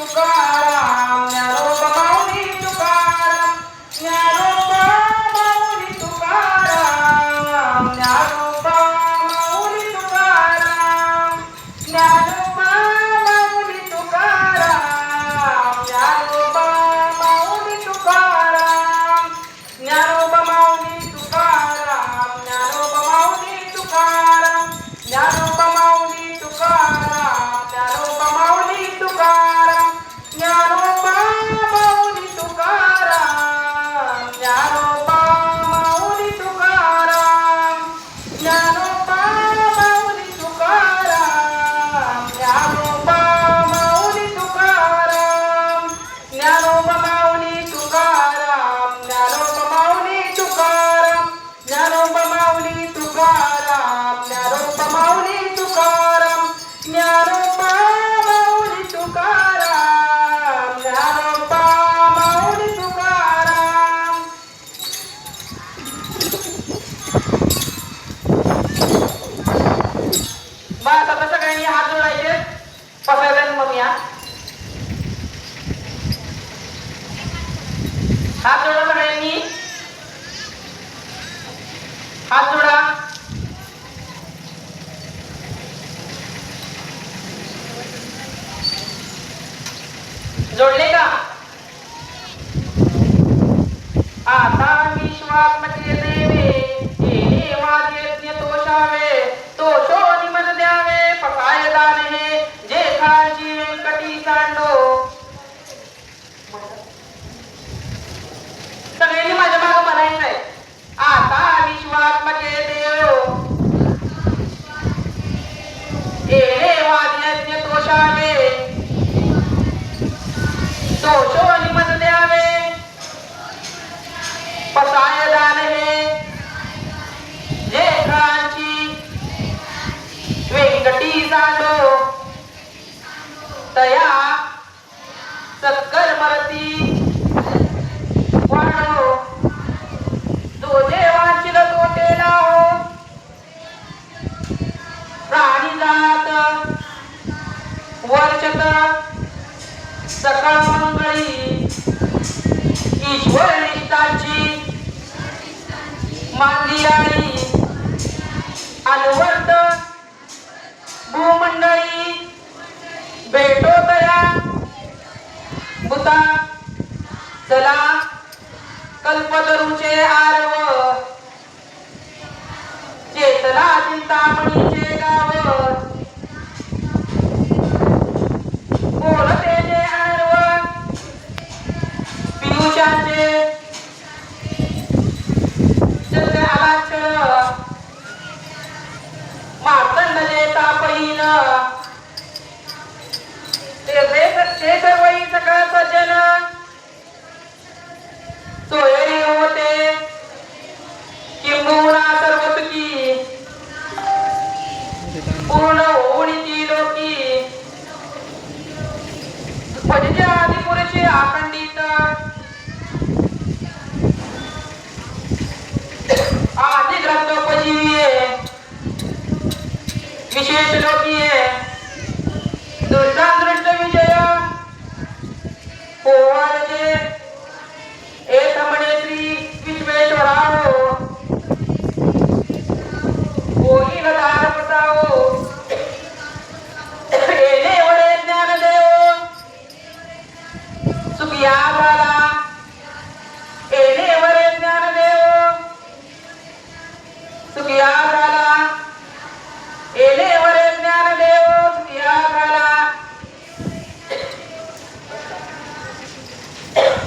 तुकाराम ज्ञानोबा माऊली तुकाराम ज्ञानोबा माऊली तुकाराम ज्ञानोबा माऊली तुकाराम ज्ञानोबा माऊली तुकाराम ज्ञानोबा माऊली तुकाराम ज्ञानोबा माऊली तुकाराम ज्ञानोबा माऊली तुकाराम ज्ञानोबा माऊली तुकाराम ज्ञानोबा माऊली तुकाराम ज्ञानोबा माऊली तुकाराम ज्ञानोबा माऊली तुकाराम ज्ञानोबा माऊली तुकाराम ज्ञानोबा माऊली तुकाराम ज्ञानोबा माऊली तुकाराम ज्ञानोबा माऊली तुकाराम ज्ञानोबा माऊली तुकाराम ज्ञानोबा माऊली तुकाराम ज्ञानोबा माऊली तुकाराम ज्ञानोबा माऊली तुकाराम. बस आता सगळ्यांनी हात जोडायचे पसायला मग या हात जोडा सगळ्यांनी हात जोडा. जोडले का? आता विश्वात्मके देवे हे वाद्यज्ञ तोषावे तोषो निमन द्यावे पकाय दान हे जे खाची व्यंकटी सांडो. सगळ्यांनी माझ्या मागे म्हणायचंय आता विश्वात्मके देव हे वाद्यज्ञ तोषावे तोषो निमन द्यावे पसाय दान हे जे खांची व्यंकटी सांडो तया सत्कर्मरती वाढो तो जे वांछिल तो तेला हो प्राणी जात वर्षत सकळ मंगळी ईश्वर निष्ठाची मांदियाळी अनुवर्त भूमंडळी भेटो तया भूता चला कल्पतरूचे आरव चेतना चिंतामणीचे गाव बोलते जे आरव पियुषाचे जसे आलाक्षण मार्तंड जे तापहीन ते सर्वही सकळ सज्जन सोयरी होते किंबहुना सर्व सुखी पूर्ण होऊन ती लोकी भजते आदिपुरुषे अखंडित आदि ग्रंथोपजीवी विशेष लोकी